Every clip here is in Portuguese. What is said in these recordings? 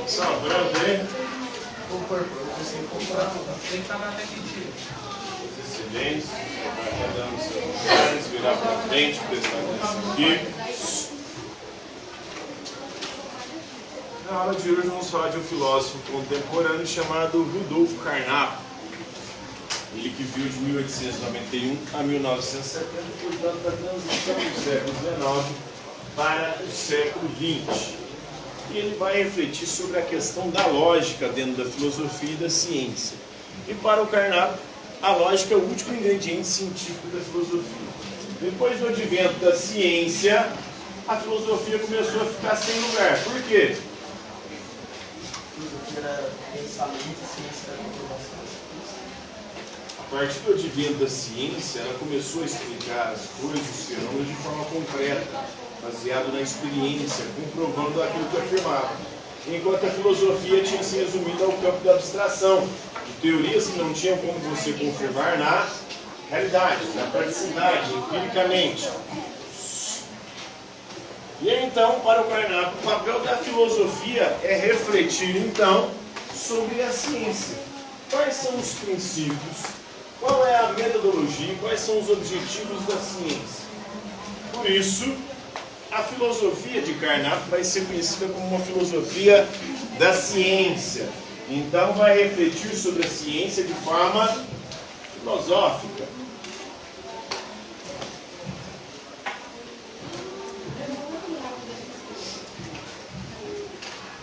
Sobrando aí. Tem que estar na tecnologia. Os excedentes, cada um seus lugares, virar para frente, prestando aqui. Na aula de hoje vamos falar de um filósofo contemporâneo chamado Rudolf Carnap. Ele que viu de 1891 a 1970, portanto, da transição do século XIX para o século XX. E ele vai refletir sobre a questão da lógica dentro da filosofia e da ciência. E para o Carnap, a lógica é o último ingrediente científico da filosofia. Depois do advento da ciência, a filosofia começou a ficar sem lugar. Por quê? A partir do advento da ciência, ela começou a explicar as coisas, os fenômenos de forma concreta, baseado na experiência, comprovando aquilo que afirmava. Enquanto a filosofia tinha se resumido ao campo da abstração, de teorias que não tinham como você confirmar na realidade, na praticidade, empiricamente. E então, para o Carnap, o papel da filosofia é refletir, então, sobre a ciência. Quais são os princípios? Qual é a metodologia? Quais são os objetivos da ciência? Por isso, a filosofia de Carnap vai ser conhecida como uma filosofia da ciência. Então, vai refletir sobre a ciência de forma filosófica.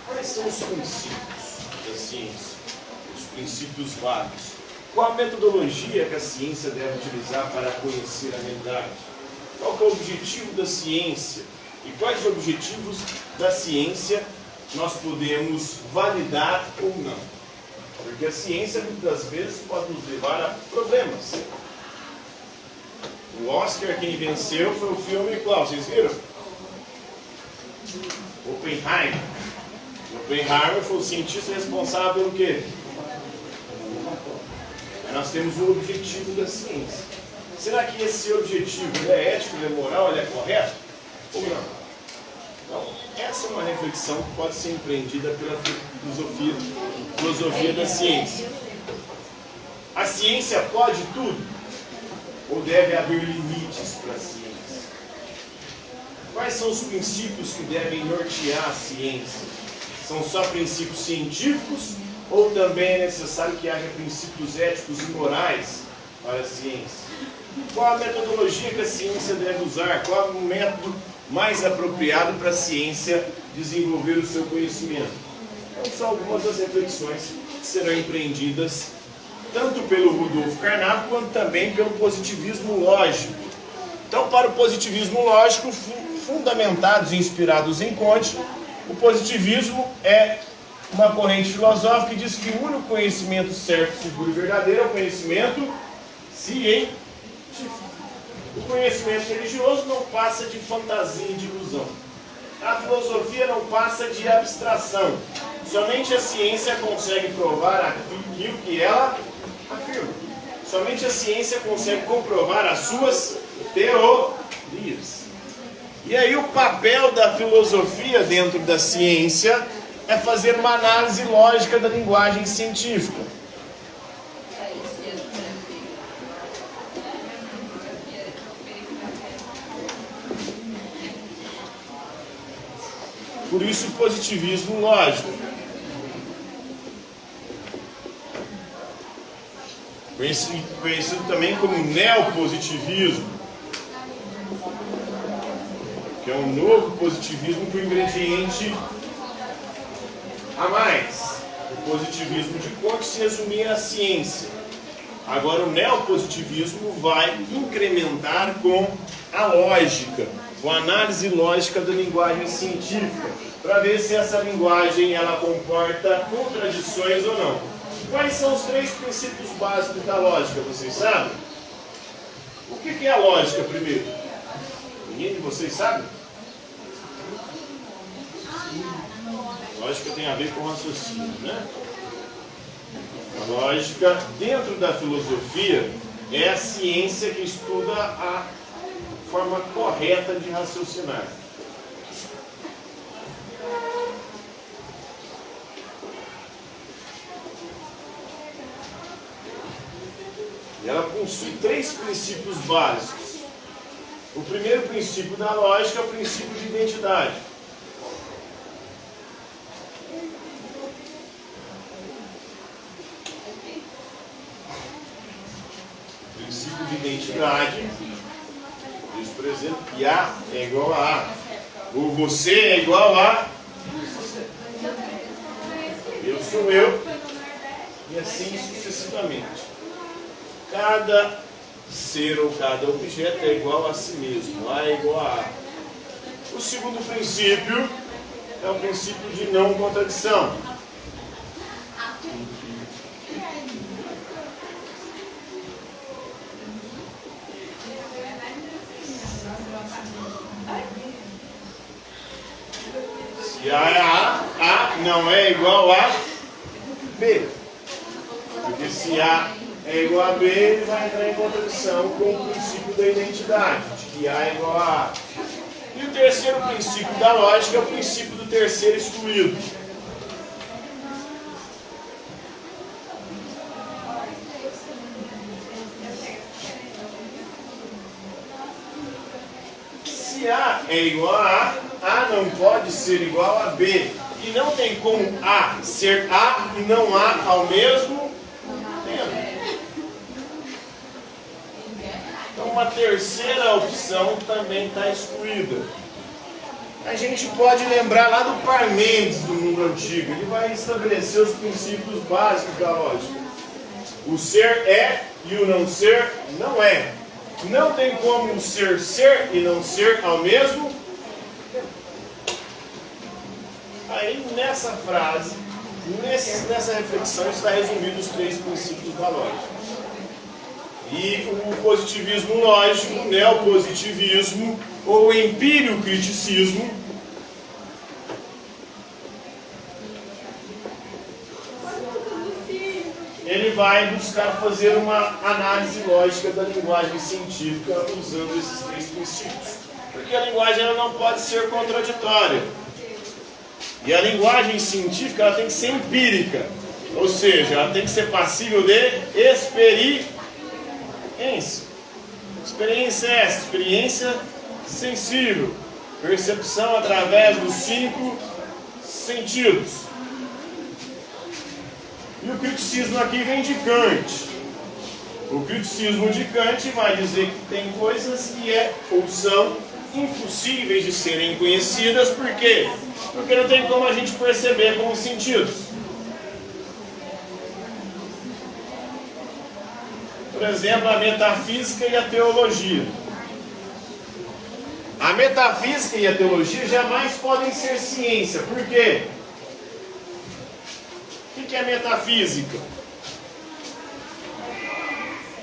Quais são os princípios da ciência? Os princípios vários. Qual a metodologia que a ciência deve utilizar para conhecer a realidade? Qual que é o objetivo da ciência? E quais objetivos da ciência nós podemos validar ou não? Porque a ciência, muitas vezes, pode nos levar a problemas. O Oscar, quem venceu, foi o filme qual? Vocês viram? Oppenheimer. Oppenheimer foi o cientista responsável pelo quê? Nós temos o objetivo da ciência. Será que esse objetivo é ético, é moral, é correto? Ou não? Então, essa é uma reflexão que pode ser empreendida pela filosofia da ciência. A ciência pode tudo? Ou deve haver limites para a ciência? Quais são os princípios que devem nortear a ciência? São só princípios científicos? Ou também é necessário que haja princípios éticos e morais para a ciência? Qual a metodologia que a ciência deve usar? Qual é o método mais apropriado para a ciência desenvolver o seu conhecimento? Então, são algumas das reflexões que serão empreendidas tanto pelo Rudolf Carnap quanto também pelo positivismo lógico. Então, para o positivismo lógico, fundamentados e inspirados em Kant, o positivismo é uma corrente filosófica que diz que o único conhecimento certo, seguro e verdadeiro é o conhecimento científico. O conhecimento religioso não passa de fantasia e de ilusão. A filosofia não passa de abstração. Somente a ciência consegue provar aquilo que ela afirma. Somente a ciência consegue comprovar as suas teorias. E aí o papel da filosofia dentro da ciência é fazer uma análise lógica da linguagem científica. Por isso o positivismo lógico. Conhecido também como neopositivismo, que é um novo positivismo com ingrediente a mais. O positivismo de Kant se resumia à ciência. Agora o neopositivismo vai incrementar com a lógica, com a análise lógica da linguagem científica, para ver se essa linguagem ela comporta contradições ou não. Quais são os 3 princípios básicos da lógica, vocês sabem? O que é a lógica primeiro? Ninguém de vocês sabe? Lógica tem a ver com raciocínio, né? A lógica, dentro da filosofia, é a ciência que estuda a forma correta de raciocinar. E ela possui 3 princípios básicos. O primeiro princípio da lógica é o princípio de identidade. O princípio de identidade diz, por exemplo, que A é igual a A. Ou você é igual a eu sou eu. E assim sucessivamente. Cada ser ou cada objeto é igual a si mesmo. A é igual a A. O segundo princípio é o princípio de não contradição. Se A é A não é igual a B. Porque se A é igual a B, ele vai entrar em contradição com o princípio da identidade, de que A é igual a A. E o terceiro princípio da lógica é o princípio do terceiro excluído. Se A é igual a A não pode ser igual a B. E não tem como A ser A e não A ao mesmo tempo. Então uma terceira opção também está excluída. A gente pode lembrar lá do Parmênides do mundo antigo. Ele vai estabelecer os princípios básicos da lógica. O ser é e o não ser não é. Não tem como o ser ser e não ser ao mesmo tempo. Aí nessa frase, nessa reflexão, está resumido os 3 princípios da lógica. E o positivismo lógico, o neopositivismo ou o empírio-criticismo ele vai buscar fazer uma análise lógica da linguagem científica usando esses 3 princípios. Porque a linguagem ela não pode ser contraditória. E a linguagem científica ela tem que ser empírica. Ou seja, ela tem que ser passível de experiência. Experiência é essa? Experiência sensível. Percepção através dos 5 sentidos. E o criticismo aqui vem de Kant. O criticismo de Kant vai dizer que tem coisas que ou são impossíveis de serem conhecidas. Por quê? Porque não tem como a gente perceber com os sentidos. Por exemplo, a metafísica e a teologia. A metafísica e a teologia jamais podem ser ciência. Por quê? O que é metafísica?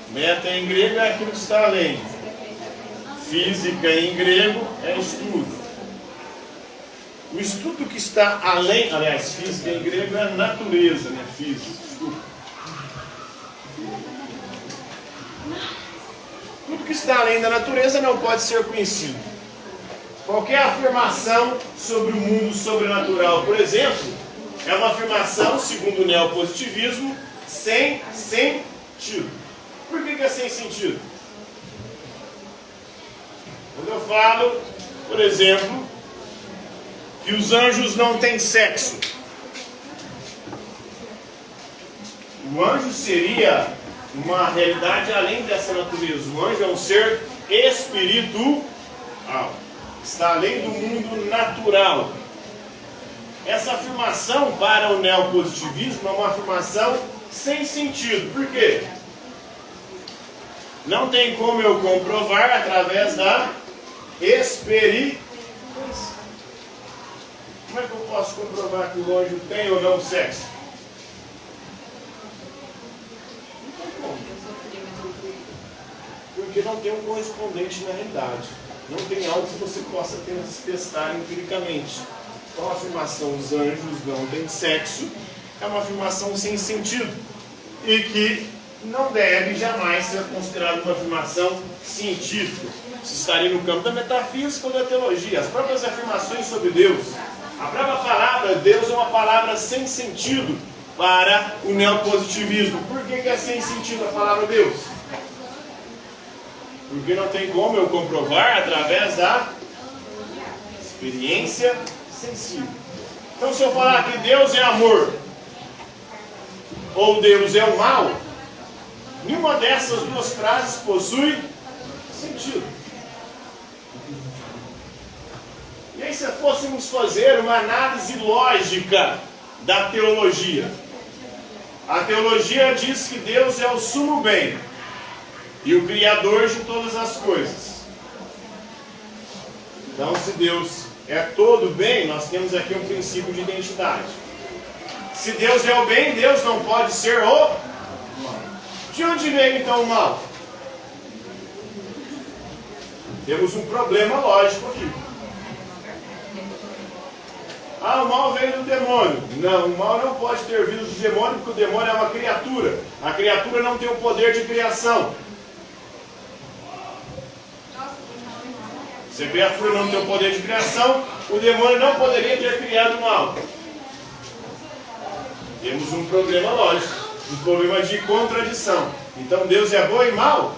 Meta em grego é aquilo que está além. Física em grego é estudo. O estudo que está além, aliás, física em grego é natureza, né? Física, desculpa. Tudo que está além da natureza não pode ser conhecido. Qualquer afirmação sobre o mundo sobrenatural, por exemplo, é uma afirmação, segundo o neopositivismo, sem sentido. Por que é sem sentido? Quando eu falo, por exemplo, que os anjos não têm sexo, o anjo seria uma realidade além dessa natureza. O anjo é um ser espiritual, está além do mundo natural. Essa afirmação para o neopositivismo é uma afirmação sem sentido. Por quê? Não tem como eu comprovar através da experiência. Como é que eu posso comprovar que o anjo tem ou não sexo? Não tem como. Porque não tem um correspondente na realidade. Não tem algo que você possa apenas testar empiricamente. Então a afirmação os anjos não têm sexo é uma afirmação sem sentido. E que não deve jamais ser considerada uma afirmação científica. Se estaria no campo da metafísica ou da teologia. As próprias afirmações sobre Deus. A própria palavra Deus é uma palavra sem sentido para o neopositivismo. Por que é sem sentido a palavra Deus? Porque não tem como eu comprovar através da experiência sensível. Então, se eu falar que Deus é amor ou Deus é o mal, nenhuma dessas duas frases possui sentido. E aí, se fôssemos fazer uma análise lógica da teologia, a teologia diz que Deus é o sumo bem e o Criador de todas as coisas. Então, se Deus é todo bem, nós temos aqui um princípio de identidade. Se Deus é o bem, Deus não pode ser o mal. De onde veio então o mal? Temos um problema lógico aqui. Ah, o mal veio do demônio. Não, o mal não pode ter vindo do demônio, porque o demônio é uma criatura. A criatura não tem o poder de criação. Se a criatura não tem o poder de criação, o demônio não poderia ter criado o mal. Temos um problema lógico, um problema de contradição. Então Deus é bom e mal?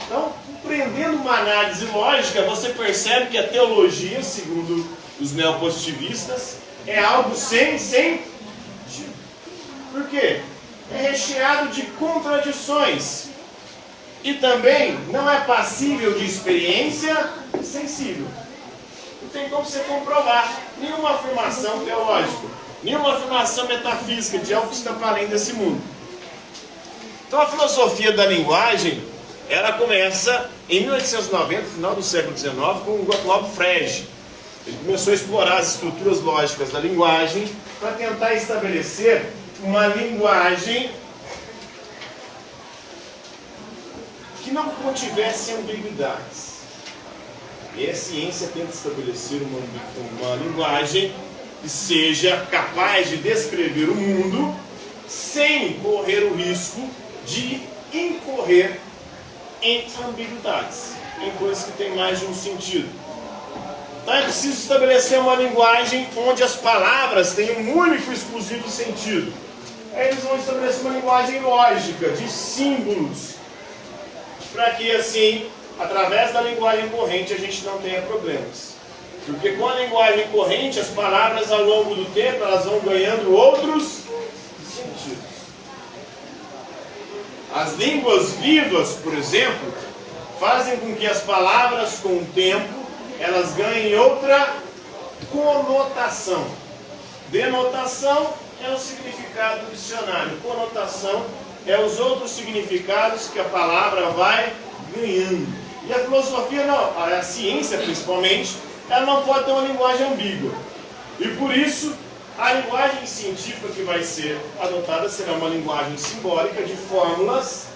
Então, compreendendo uma análise lógica, você percebe que a teologia, segundo os neopositivistas, é algo sem sentido. Por quê? É recheado de contradições. E também não é passível de experiência sensível. Não tem como você comprovar nenhuma afirmação teológica, nenhuma afirmação metafísica de algo que está para além desse mundo. Então a filosofia da linguagem, ela começa em 1890, no final do século XIX, com o Gottlob Frege. Ele começou a explorar as estruturas lógicas da linguagem para tentar estabelecer uma linguagem que não contivesse ambiguidades. E a ciência tenta estabelecer uma linguagem que seja capaz de descrever o mundo sem correr o risco de incorrer em ambiguidades, em coisas que têm mais de um sentido. Então é preciso estabelecer uma linguagem onde as palavras têm um único e exclusivo sentido. Aí eles vão estabelecer uma linguagem lógica, de símbolos, para que assim, através da linguagem corrente, a gente não tenha problemas. Porque com a linguagem corrente, as palavras ao longo do tempo, elas vão ganhando outros sentidos. As línguas vivas, por exemplo, fazem com que as palavras, com o tempo, elas ganhem outra conotação. Denotação é o significado do dicionário. Conotação é os outros significados que a palavra vai ganhando. E a filosofia não, a ciência principalmente, ela não pode ter uma linguagem ambígua. E por isso, a linguagem científica que vai ser adotada será uma linguagem simbólica de fórmulas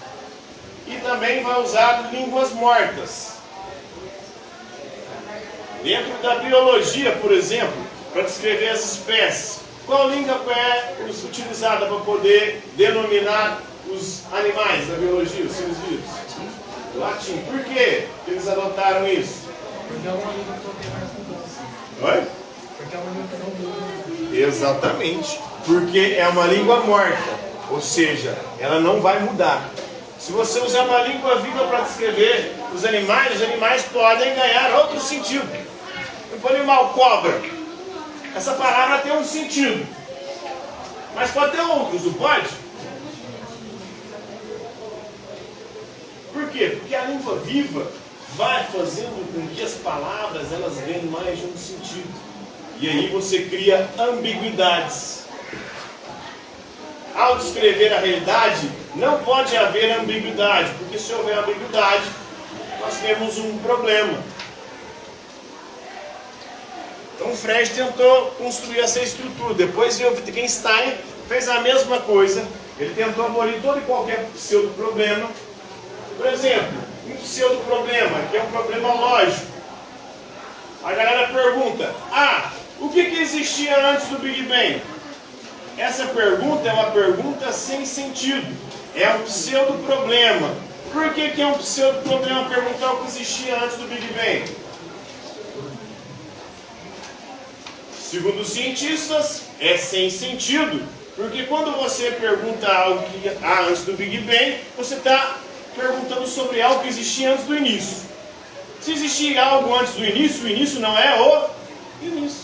e também vai usar línguas mortas. Dentro da biologia, por exemplo, para descrever as espécies, qual língua é utilizada para poder denominar os animais da biologia, os seres vivos? Latim. Por que eles adotaram isso? Porque é uma língua que não tem mais mudança. Oi? Porque é uma língua que não muda. Exatamente. Porque é uma língua morta. Ou seja, ela não vai mudar. Se você usar uma língua viva para descrever os animais podem ganhar outro sentido. O animal cobra. Essa palavra tem um sentido. Mas pode ter outros, não pode? Por quê? Porque a língua viva vai fazendo com que as palavras elas ganhem mais de um sentido. E aí você cria ambiguidades. Ao descrever a realidade, não pode haver ambiguidade, porque se houver ambiguidade, nós temos um problema. Então Frege tentou construir essa estrutura. Depois Wittgenstein fez a mesma coisa. Ele tentou abolir todo e qualquer pseudo-problema. Por exemplo, um pseudo-problema, que é um problema lógico. A galera pergunta, o que existia antes do Big Bang? Essa pergunta é uma pergunta sem sentido. É um pseudo-problema. Por que é um pseudo-problema perguntar o que existia antes do Big Bang? Segundo os cientistas, é sem sentido, Porque quando você pergunta algo que há antes do Big Bang, você está perguntando sobre algo que existia antes do início. Se existia algo antes do início, o início não é o início.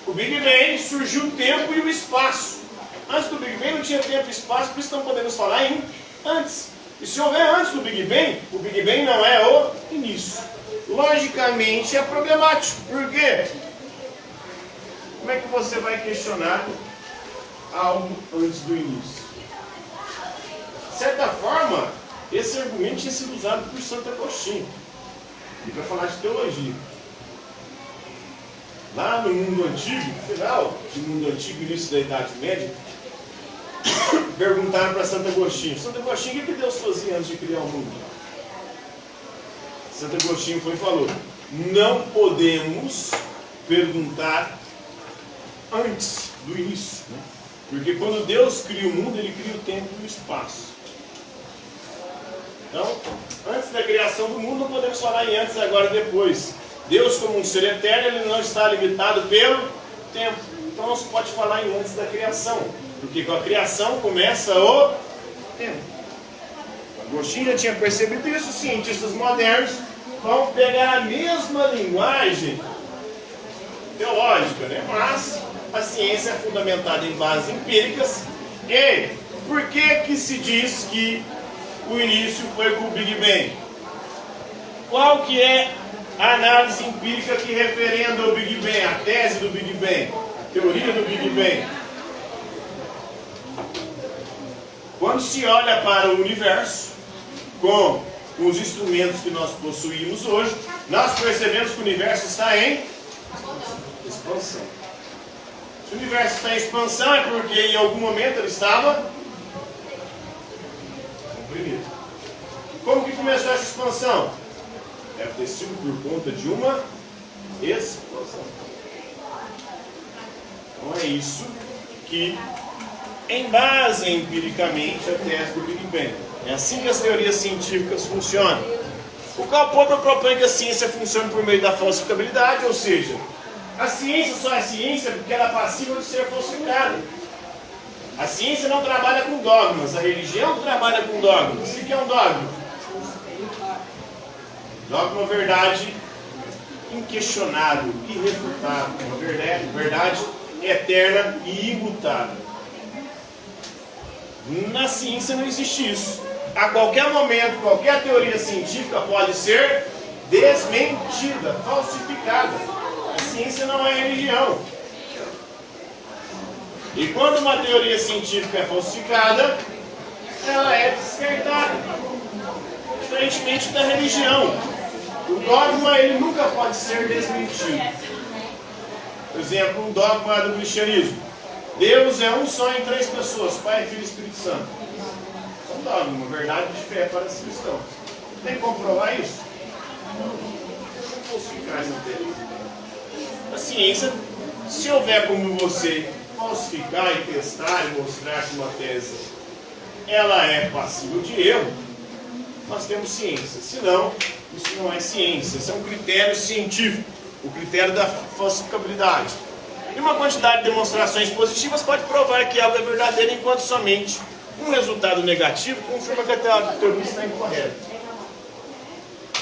O Big Bang surgiu o tempo e o espaço. Antes do Big Bang não tinha tempo e espaço, por isso não podemos falar em antes. E se houver antes do Big Bang, o Big Bang não é o início. Logicamente é problemático. Por quê? Como é que você vai questionar algo antes do início? De certa forma, esse argumento tinha sido usado por Santo Agostinho. E para falar de teologia. Lá no mundo antigo, final do mundo antigo, início da Idade Média, perguntaram para Santo Agostinho: Santo Agostinho, o que Deus fazia antes de criar o mundo? Santo Agostinho foi e falou: não podemos perguntar antes do início, né? Porque quando Deus cria o mundo, Ele cria o tempo e o espaço. Então, antes da criação do mundo, não podemos falar em antes, agora e depois. Deus, como um ser eterno, Ele não está limitado pelo tempo. Então não se pode falar em antes da criação, porque com a criação começa o tempo. Agostinho já tinha percebido isso. Os cientistas modernos vão pegar a mesma linguagem teológica, né? Mas a ciência é fundamentada em bases empíricas. E por que se diz que o início foi com o Big Bang? Qual que é a análise empírica que referenda o Big Bang, a tese do Big Bang, a teoria do Big Bang? Quando se olha para o universo com os instrumentos que nós possuímos hoje, nós percebemos que o universo está em expansão. Se o universo está em expansão é porque em algum momento ele estava comprimido. Como que começou essa expansão? Deve ter sido por conta de uma explosão. Então é isso que embasa empiricamente a tese do Big Bang. É assim que as teorias científicas funcionam. O Karl Popper propõe que a ciência funcione por meio da falsificabilidade, ou seja, a ciência só é ciência porque ela é passível de ser falsificada. A ciência não trabalha com dogmas, a religião trabalha com dogmas. O que é um dogma? Dogma é uma verdade inquestionável, irrefutável, uma verdade eterna e imutável. Na ciência não existe isso. A qualquer momento, qualquer teoria científica pode ser desmentida, falsificada. A ciência não é religião. E quando uma teoria científica é falsificada, ela é descartada. Diferentemente da religião. O dogma ele nunca pode ser desmentido. Por exemplo, um dogma do cristianismo: Deus é um só em três pessoas, Pai, Filho e Espírito Santo. É um dogma, uma verdade de fé para os cristãos. Tem que comprovar isso? Não falsificar essa tese. A ciência, se houver como você falsificar e testar e mostrar que uma tese ela é passível de erro, nós temos ciência. Se não, isso não é ciência, isso é um critério científico, o critério da falsificabilidade. E uma quantidade de demonstrações positivas pode provar que algo é verdadeiro, enquanto somente um resultado negativo confirma que a teoria está incorreta.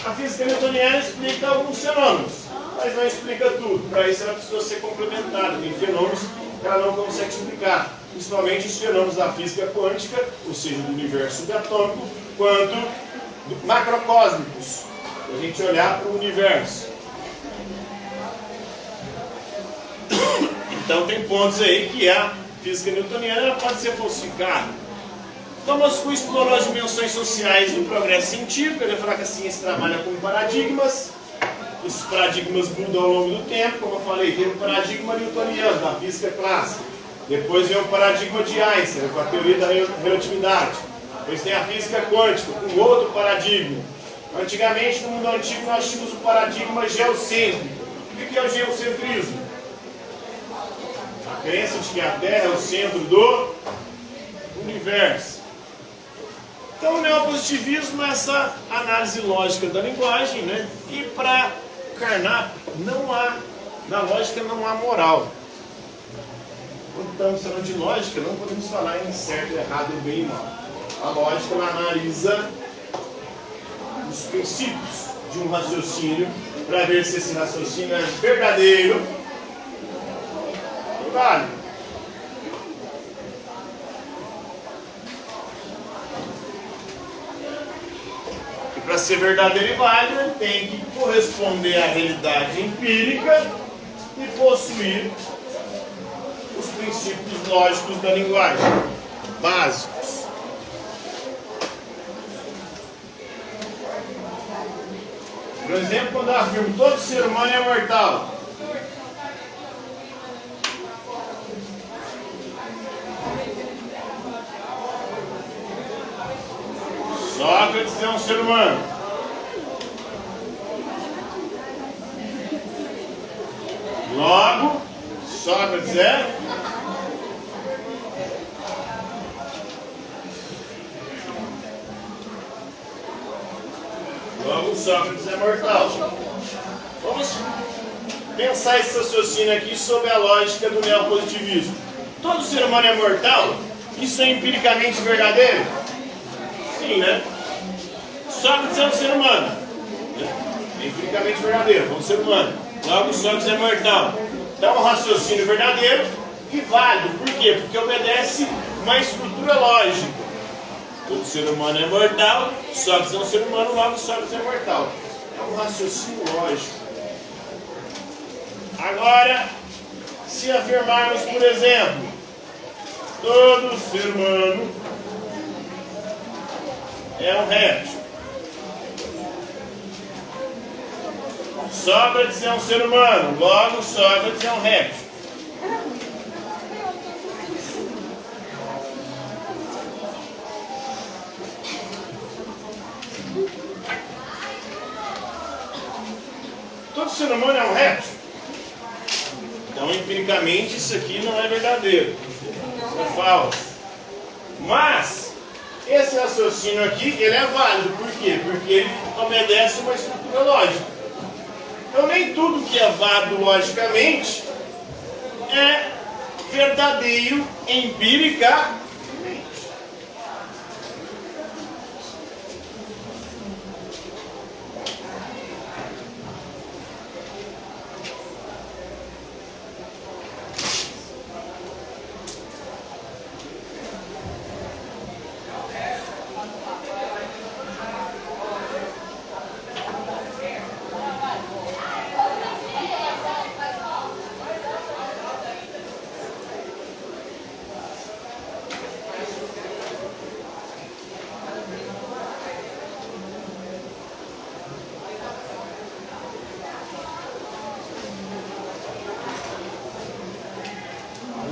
A física newtoniana explica alguns fenômenos, mas não explica tudo. Para isso ela precisa ser complementada. Tem fenômenos que ela não consegue explicar, principalmente os fenômenos da física quântica, ou seja, do universo subatômico, quanto macrocósmicos, para a gente olhar para o universo. Então tem pontos aí que a física newtoniana ela pode ser falsificada. Thomas Kuhn explorou as dimensões sociais do progresso científico. Ele vai falar que a ciência trabalha com paradigmas. Esses paradigmas mudam ao longo do tempo. Como eu falei, tem o paradigma newtoniano, da física clássica. Depois vem o paradigma de Einstein, com a teoria da relatividade. Depois tem a física quântica, com outro paradigma. Antigamente, no mundo antigo, nós tínhamos o paradigma geocêntrico. O que é o geocentrismo? A crença de que a Terra é o centro do universo. Então, o neopositivismo é essa análise lógica da linguagem, né? E para Carnap, na lógica não há moral. Quando estamos falando de lógica, não podemos falar em certo, errado, bem e mal. A lógica ela analisa os princípios de um raciocínio para ver se esse raciocínio é verdadeiro e válido. E para ser verdadeiro e válido, ele tem que corresponder à realidade empírica e possuir os princípios lógicos da linguagem, básicos. Por exemplo, quando eu afirmo todo ser humano é mortal. Sócrates é um ser humano. Logo, Sócrates é Sócrates é mortal. Vamos pensar esse raciocínio aqui sobre a lógica do neopositivismo. Todo ser humano é mortal? Isso é empiricamente verdadeiro? Sim, né? Sócrates é um ser humano. É empiricamente verdadeiro, é um ser humano. Logo, Sócrates é mortal. Então, é um raciocínio verdadeiro e válido. Por quê? Porque obedece uma estrutura lógica. Todo ser humano é mortal, Sócrates é um ser humano, logo Sócrates é mortal. É um raciocínio lógico. Agora, se afirmarmos, por exemplo, todo ser humano é um réptil. Sócrates é um ser humano, logo Sócrates é um réptil. Todo ser humano é um réptil. Então, empiricamente, isso aqui não é verdadeiro. Isso é falso. Mas, esse raciocínio aqui, ele é válido. Por quê? Porque ele obedece uma estrutura lógica. Então, nem tudo que é válido logicamente é verdadeiro empiricamente.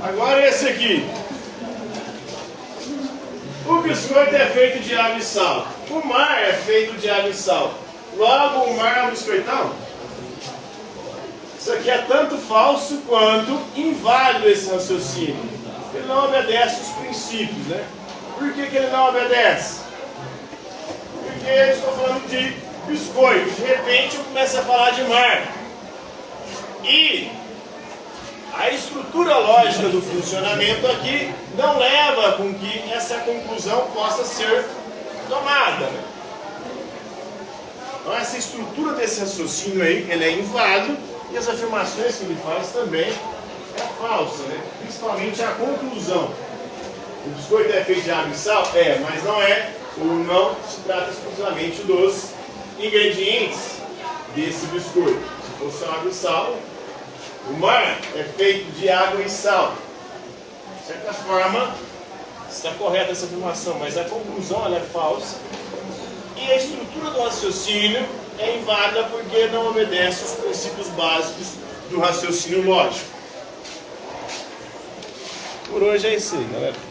Agora esse aqui. O biscoito é feito de água e sal. O mar é feito de água e sal. Logo, o mar é um biscoitão? Isso aqui é tanto falso quanto inválido esse raciocínio. Ele não obedece os princípios, né? Por que ele não obedece? Porque eu estou falando de biscoito. De repente eu começo a falar de mar. E a estrutura lógica do funcionamento aqui não leva com que essa conclusão possa ser tomada. Então essa estrutura desse raciocínio aí, ele é inválido e as afirmações que ele faz também é falsa, né? Principalmente a conclusão. O biscoito é feito de água e sal? É, mas não é, ou não se trata exclusivamente dos ingredientes desse biscoito. Se fosse água e sal, o mar é feito de água e sal. De certa forma, está correta essa afirmação, mas a conclusão ela é falsa. E a estrutura do raciocínio é inválida porque não obedece os princípios básicos do raciocínio lógico. Por hoje é isso aí, galera.